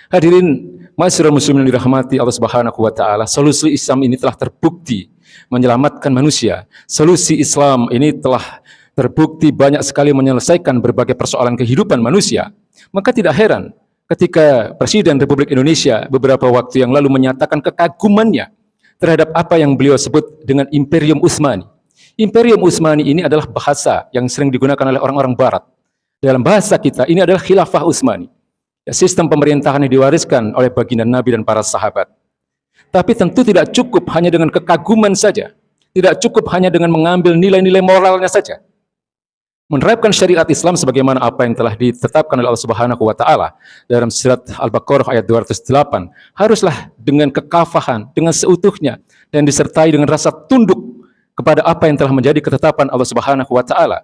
Hadirin masyarakat muslimin yang dirahmati Allah Subhanahu wa taala, solusi Islam ini telah terbukti menyelamatkan manusia. Solusi Islam ini telah terbukti banyak sekali menyelesaikan berbagai persoalan kehidupan manusia. Maka tidak heran ketika Presiden Republik Indonesia beberapa waktu yang lalu menyatakan kekagumannya terhadap apa yang beliau sebut dengan Imperium Utsmani. Imperium Utsmani ini adalah bahasa yang sering digunakan oleh orang-orang barat. Dalam bahasa kita ini adalah Khilafah Utsmani. Sistem pemerintahan yang diwariskan oleh baginda Nabi dan para sahabat. Tapi tentu tidak cukup hanya dengan kekaguman saja. Tidak cukup hanya dengan mengambil nilai-nilai moralnya saja. Menerapkan syariat Islam sebagaimana apa yang telah ditetapkan oleh Allah Subhanahu wa taala dalam surat Al-Baqarah ayat 208 haruslah dengan kekafahan, dengan seutuhnya dan disertai dengan rasa tunduk kepada apa yang telah menjadi ketetapan Allah Subhanahu wa taala.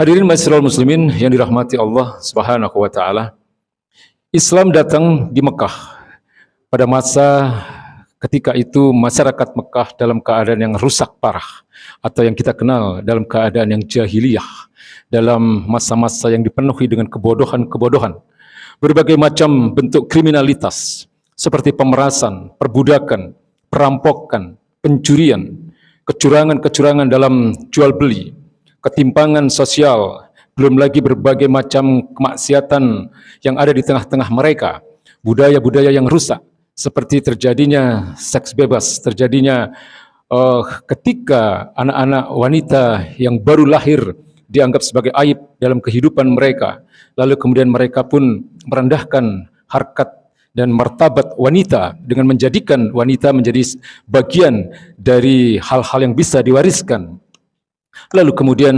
Hadirin masyarakat muslimin yang dirahmati Allah Subhanahu wa taala. Islam datang di Mekah pada masa ketika itu masyarakat Mekah dalam keadaan yang rusak parah atau yang kita kenal dalam keadaan yang jahiliyah, dalam masa-masa yang dipenuhi dengan kebodohan-kebodohan, berbagai macam bentuk kriminalitas seperti pemerasan, perbudakan, perampokan, pencurian, kecurangan-kecurangan dalam jual beli, ketimpangan sosial, belum lagi berbagai macam kemaksiatan yang ada di tengah-tengah mereka, budaya-budaya yang rusak, seperti terjadinya seks bebas, terjadinya ketika anak-anak wanita yang baru lahir dianggap sebagai aib dalam kehidupan mereka, lalu kemudian mereka pun merendahkan harkat dan martabat wanita dengan menjadikan wanita menjadi bagian dari hal-hal yang bisa diwariskan. Lalu kemudian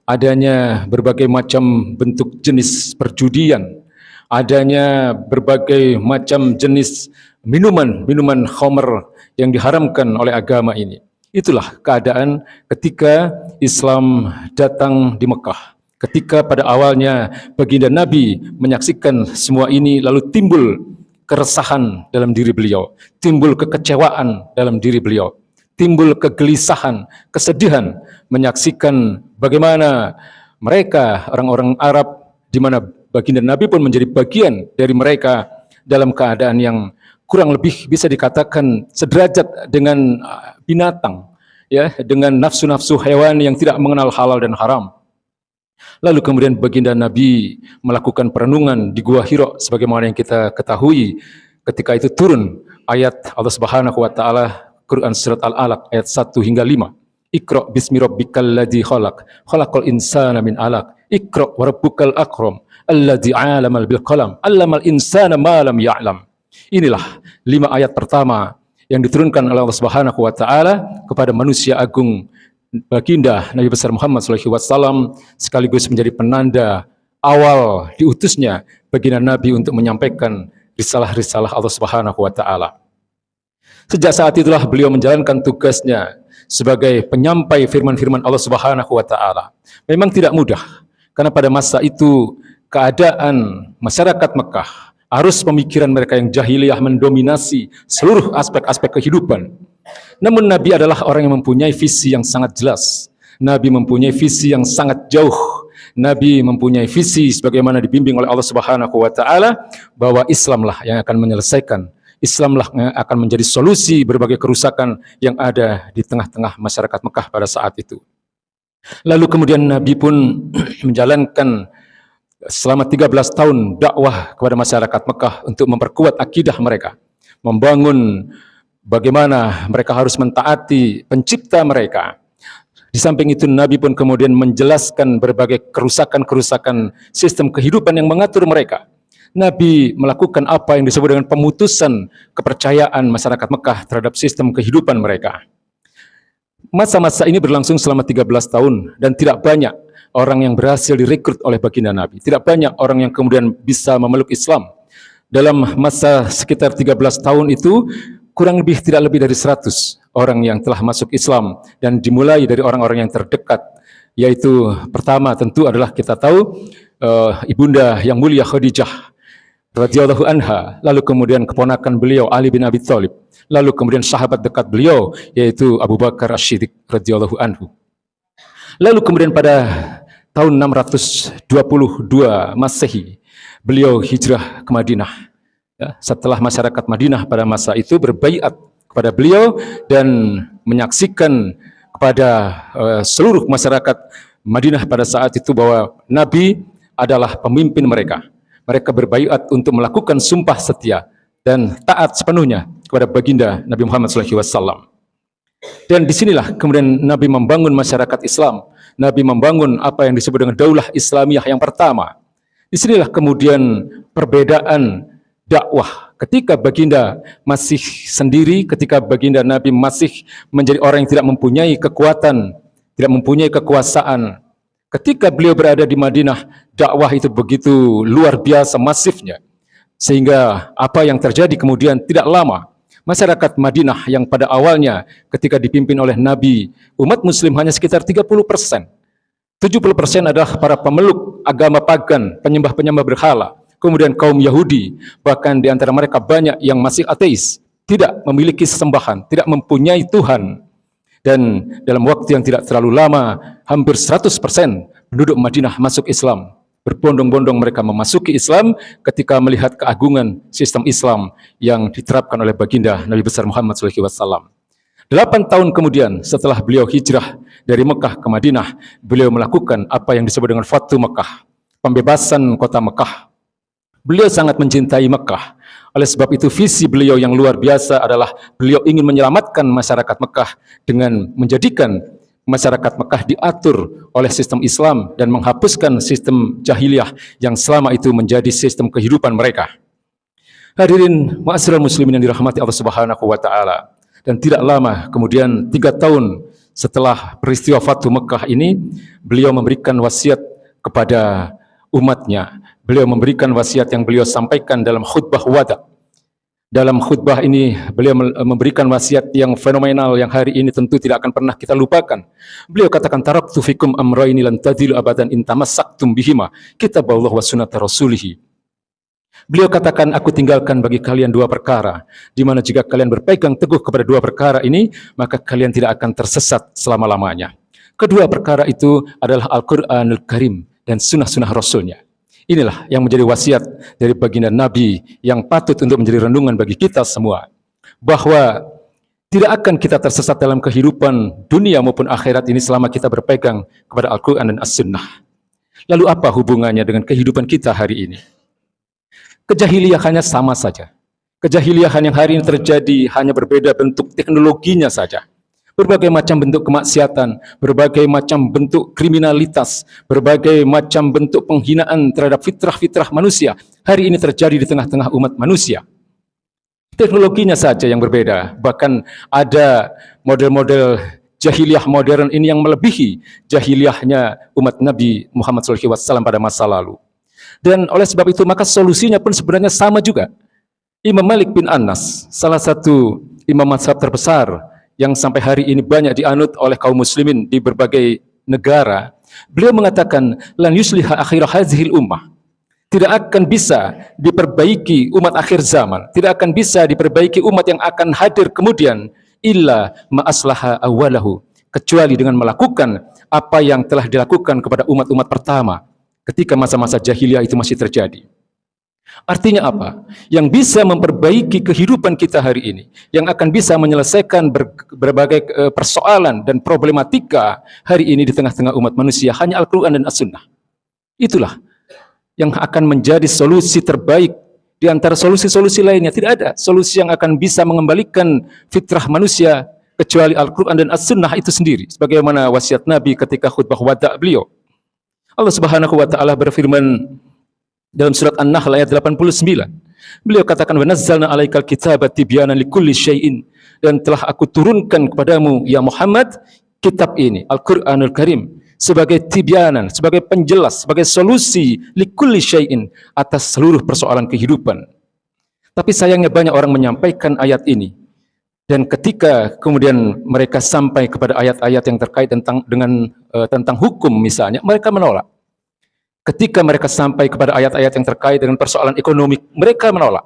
adanya berbagai macam bentuk jenis perjudian, adanya berbagai macam jenis minuman khamr yang diharamkan oleh agama ini. Itulah keadaan ketika Islam datang di Mekah. Ketika pada awalnya baginda Nabi menyaksikan semua ini, lalu timbul keresahan dalam diri beliau, timbul kekecewaan dalam diri beliau, timbul kegelisahan, kesedihan menyaksikan bagaimana mereka orang-orang Arab, di mana baginda Nabi pun menjadi bagian dari mereka dalam keadaan yang kurang lebih bisa dikatakan sederajat dengan binatang, ya, dengan nafsu-nafsu hewan yang tidak mengenal halal dan haram. Lalu kemudian baginda Nabi melakukan perenungan di Gua Hira sebagaimana yang kita ketahui ketika itu turun ayat Allah Subhanahu wa taala Quran surat Al-Alaq ayat 1 hingga 5. Iqra bismi rabbikal ladzi khalaq, khalaqal insana min 'alaq. Iqra wa rabbukal akram, alladzi 'alamal bil qalam, 'allamal insana ma lam ya'lam. Inilah 5 ayat pertama yang diturunkan oleh Allah Subhanahu wa taala kepada manusia agung baginda Nabi besar Muhammad sallallahu alaihi wasallam, sekaligus menjadi penanda awal diutusnya baginda Nabi untuk menyampaikan risalah-risalah Allah Subhanahu wa taala. Sejak saat itulah beliau menjalankan tugasnya sebagai penyampai firman-firman Allah Subhanahu wa taala. Memang tidak mudah karena pada masa itu keadaan masyarakat Mekah, arus pemikiran mereka yang jahiliyah mendominasi seluruh aspek-aspek kehidupan. Namun Nabi adalah orang yang mempunyai visi yang sangat jelas. Nabi mempunyai visi yang sangat jauh. Nabi mempunyai visi sebagaimana dibimbing oleh Allah Subhanahu wa taala bahwa Islamlah yang akan menyelesaikan, Islamlah yang akan menjadi solusi berbagai kerusakan yang ada di tengah-tengah masyarakat Mekah pada saat itu. Lalu kemudian Nabi pun menjalankan selama 13 tahun dakwah kepada masyarakat Mekah untuk memperkuat akidah mereka, membangun bagaimana mereka harus mentaati pencipta mereka. Di samping itu Nabi pun kemudian menjelaskan berbagai kerusakan-kerusakan sistem kehidupan yang mengatur mereka. Nabi melakukan apa yang disebut dengan pemutusan kepercayaan masyarakat Mekah terhadap sistem kehidupan mereka. Masa-masa ini berlangsung selama 13 tahun dan tidak banyak orang yang berhasil direkrut oleh baginda Nabi. Tidak banyak orang yang kemudian bisa memeluk Islam. Dalam masa sekitar 13 tahun itu, kurang lebih tidak lebih dari 100 orang yang telah masuk Islam, dan dimulai dari orang-orang yang terdekat yaitu pertama tentu adalah kita tahu ibunda yang mulia Khadijah radhiyallahu anha, lalu kemudian keponakan beliau Ali bin Abi Thalib, lalu kemudian sahabat dekat beliau yaitu Abu Bakar As-Siddiq radhiyallahu anhu. Lalu kemudian pada tahun 622 Masehi beliau hijrah ke Madinah. Ya, setelah masyarakat Madinah pada masa itu berbaiat kepada beliau dan menyaksikan kepada seluruh masyarakat Madinah pada saat itu bahwa Nabi adalah pemimpin mereka. Mereka berbaiat untuk melakukan sumpah setia dan taat sepenuhnya kepada baginda Nabi Muhammad SAW. Dan disinilah kemudian Nabi membangun masyarakat Islam. Nabi membangun apa yang disebut dengan daulah Islamiyah yang pertama. Disinilah kemudian perbedaan dakwah. Ketika baginda masih sendiri, ketika baginda Nabi masih menjadi orang yang tidak mempunyai kekuatan, tidak mempunyai kekuasaan. Ketika beliau berada di Madinah, dakwah itu begitu luar biasa masifnya. Sehingga apa yang terjadi kemudian tidak lama, masyarakat Madinah yang pada awalnya ketika dipimpin oleh Nabi, umat muslim hanya sekitar 30%. 70% adalah para pemeluk agama pagan, penyembah-penyembah berhala. Kemudian kaum Yahudi, bahkan di antara mereka banyak yang masih ateis, tidak memiliki sesembahan, tidak mempunyai Tuhan. Dan dalam waktu yang tidak terlalu lama, hampir 100% penduduk Madinah masuk Islam. Berbondong-bondong mereka memasuki Islam ketika melihat keagungan sistem Islam yang diterapkan oleh baginda Nabi besar Muhammad SAW. 8 tahun kemudian setelah beliau hijrah dari Mekah ke Madinah, beliau melakukan apa yang disebut dengan Fathu Mekah, pembebasan kota Mekah. Beliau sangat mencintai Mekah. Oleh sebab itu visi beliau yang luar biasa adalah beliau ingin menyelamatkan masyarakat Mekah dengan menjadikan masyarakat Mekah diatur oleh sistem Islam dan menghapuskan sistem jahiliyah yang selama itu menjadi sistem kehidupan mereka. Hadirin ma'asyiral muslimin yang dirahmati Allah Subhanahu wa taala. Dan tidak lama kemudian 3 tahun setelah peristiwa Fathu Mekah ini, beliau memberikan wasiat kepada umatnya. Beliau memberikan wasiat yang beliau sampaikan dalam khutbah wada. Dalam khutbah ini beliau memberikan wasiat yang fenomenal yang hari ini tentu tidak akan pernah kita lupakan. Beliau katakan, taraktu fikum amraini lan tadillu abadan in tamassaktum bihima, kitaballah wa sunnata rasulih. Beliau katakan, aku tinggalkan bagi kalian 2 perkara, di mana jika kalian berpegang teguh kepada 2 perkara ini, maka kalian tidak akan tersesat selama-lamanya. Kedua perkara itu adalah Al-Quranul Karim dan sunnah-sunnah Rasulnya. Inilah yang menjadi wasiat dari baginda Nabi yang patut untuk menjadi renungan bagi kita semua. Bahwa tidak akan kita tersesat dalam kehidupan dunia maupun akhirat ini selama kita berpegang kepada Al-Quran dan As-Sunnah. Lalu apa hubungannya dengan kehidupan kita hari ini? Kejahiliahannya sama saja. Kejahiliahan yang hari ini terjadi hanya berbeda bentuk teknologinya saja. Berbagai macam bentuk kemaksiatan, berbagai macam bentuk kriminalitas, berbagai macam bentuk penghinaan terhadap fitrah-fitrah manusia hari ini terjadi di tengah-tengah umat manusia. Teknologinya saja yang berbeda, bahkan ada model-model jahiliyah modern ini yang melebihi jahiliyahnya umat Nabi Muhammad SAW pada masa lalu. Dan oleh sebab itu maka solusinya pun sebenarnya sama juga. Imam Malik bin Anas, salah satu imam mazhab terbesar yang sampai hari ini banyak dianut oleh kaum muslimin di berbagai negara, beliau mengatakan, lan yusliha akhir hadhil ummah. Tidak akan bisa diperbaiki umat akhir zaman, tidak akan bisa diperbaiki umat yang akan hadir kemudian, illa ma'aslaha awalahu, kecuali dengan melakukan apa yang telah dilakukan kepada umat-umat pertama ketika masa-masa jahiliyah itu masih terjadi. Artinya apa? Yang bisa memperbaiki kehidupan kita hari ini, yang akan bisa menyelesaikan berbagai persoalan dan problematika hari ini di tengah-tengah umat manusia, hanya Al-Quran dan As-Sunnah. Itulah yang akan menjadi solusi terbaik di antara solusi-solusi lainnya. Tidak ada solusi yang akan bisa mengembalikan fitrah manusia kecuali Al-Quran dan As-Sunnah itu sendiri. Sebagaimana wasiat Nabi ketika khutbah wada' beliau. Allah Subhanahu wa taala berfirman dalam surat An-Nahl ayat 89. Beliau katakan, wa nazzalna 'alaikal kitaba tibyanan likulli syai'in, dan telah aku turunkan kepadamu ya Muhammad kitab ini, Al-Qur'anul Karim, sebagai tibyanan, sebagai penjelas, sebagai solusi likulli syai'in, atas seluruh persoalan kehidupan. Tapi sayangnya banyak orang menyampaikan ayat ini Dan ketika kemudian mereka sampai kepada ayat-ayat yang terkait tentang hukum misalnya, mereka menolak. Ketika mereka sampai kepada ayat-ayat yang terkait dengan persoalan ekonomi, mereka menolak.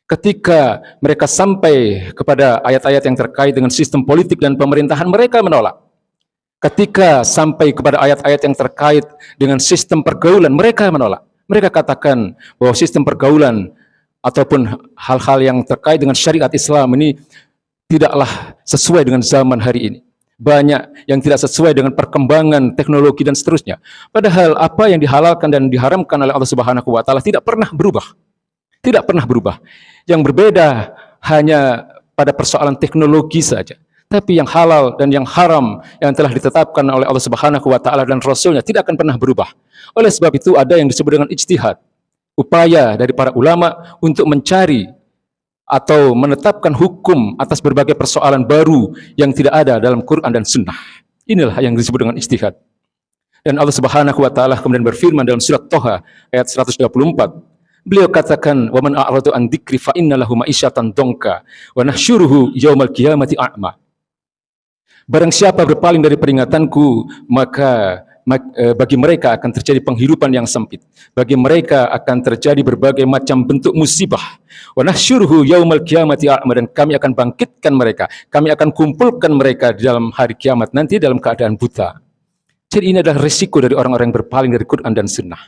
Ketika mereka sampai kepada ayat-ayat yang terkait dengan sistem politik dan pemerintahan, mereka menolak. Ketika sampai kepada ayat-ayat yang terkait dengan sistem pergaulan, mereka menolak. Mereka katakan bahwa sistem pergaulan ataupun hal-hal yang terkait dengan syariat Islam ini tidaklah sesuai dengan zaman hari ini. Banyak yang tidak sesuai dengan perkembangan teknologi dan seterusnya. Padahal apa yang dihalalkan dan diharamkan oleh Allah Subhanahu wa taala tidak pernah berubah. Tidak pernah berubah. Yang berbeda hanya pada persoalan teknologi saja. Tapi yang halal dan yang haram yang telah ditetapkan oleh Allah Subhanahu wa taala dan Rasulnya tidak akan pernah berubah. Oleh sebab itu ada yang disebut dengan ijtihad. Upaya dari para ulama untuk mencari atau menetapkan hukum atas berbagai persoalan baru yang tidak ada dalam Quran dan Sunnah. Inilah yang disebut dengan ijtihad. Dan Allah Subhanahu wa taala kemudian berfirman dalam surat Thaha ayat 124. Beliau katakan, "Wa man a'radu an dzikri fa inna lahu ma'isyatan dongka wa nahsyuruhu yaumal qiyamati a'ma." Barang siapa berpaling dari peringatanku, maka bagi mereka akan terjadi penghidupan yang sempit. Bagi mereka akan terjadi berbagai macam bentuk musibah. Wa nahsyuruhu yaumal qiyamati a'ma, dan kami akan bangkitkan mereka. Kami akan kumpulkan mereka di dalam hari kiamat nanti dalam keadaan buta. Jadi ini adalah risiko dari orang-orang yang berpaling dari Quran dan Sunnah.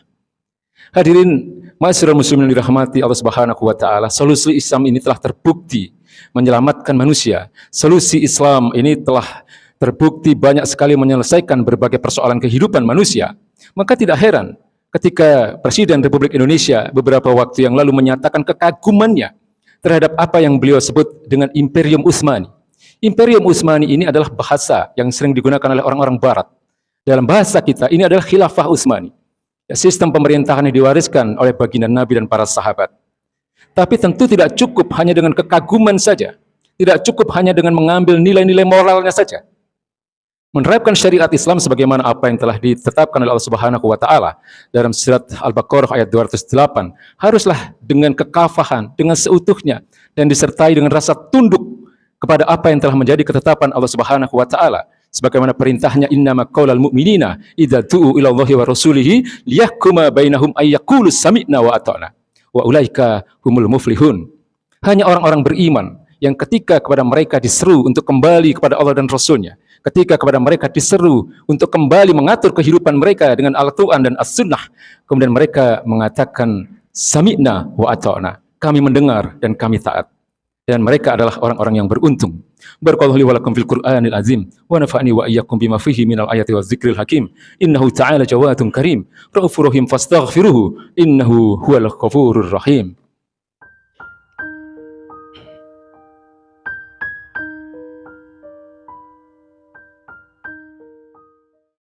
Hadirin ma'asyiral muslimin yang dirahmati Allah Subhanahu wa taala, solusi Islam ini telah terbukti menyelamatkan manusia. Solusi Islam ini telah terbukti banyak sekali menyelesaikan berbagai persoalan kehidupan manusia. Maka tidak heran ketika Presiden Republik Indonesia beberapa waktu yang lalu menyatakan kekagumannya terhadap apa yang beliau sebut dengan Imperium Utsmani. Imperium Utsmani ini adalah bahasa yang sering digunakan oleh orang-orang barat. Dalam bahasa kita ini adalah Khilafah Utsmani. Sistem pemerintahan yang diwariskan oleh baginda Nabi dan para sahabat. Tapi tentu tidak cukup hanya dengan kekaguman saja. Tidak cukup hanya dengan mengambil nilai-nilai moralnya saja. Menerapkan syariat Islam sebagaimana apa yang telah ditetapkan oleh Allah Subhanahu wa taala dalam surat Al-Baqarah ayat 208 haruslah dengan kekafahan, dengan seutuhnya dan disertai dengan rasa tunduk kepada apa yang telah menjadi ketetapan Allah Subhanahu wa taala sebagaimana perintahnya, innama qaulal mu'minina idza du'u ila Allahi wa rasulihi liyahkuma bainahum ayyaqulu sami'na wa ata'na wa ulaika humul muflihun. Hanya orang-orang beriman yang ketika kepada mereka diseru untuk kembali kepada Allah dan Rasulnya, ketika kepada mereka diseru untuk kembali mengatur kehidupan mereka dengan Al-Quran dan As-Sunnah, kemudian mereka mengatakan sami'na wa ata'na, kami mendengar dan kami taat. Dan mereka adalah orang-orang yang beruntung. Barakallahu li wa lakum fil Qur'anil azim wa nafa'ani wa iyyakum bima fihi minal ayati waz zikril hakim. Innahu ta'ala jawadun karim, raufur rahim fastaghfiruhu innahu huwal ghafurur rahim.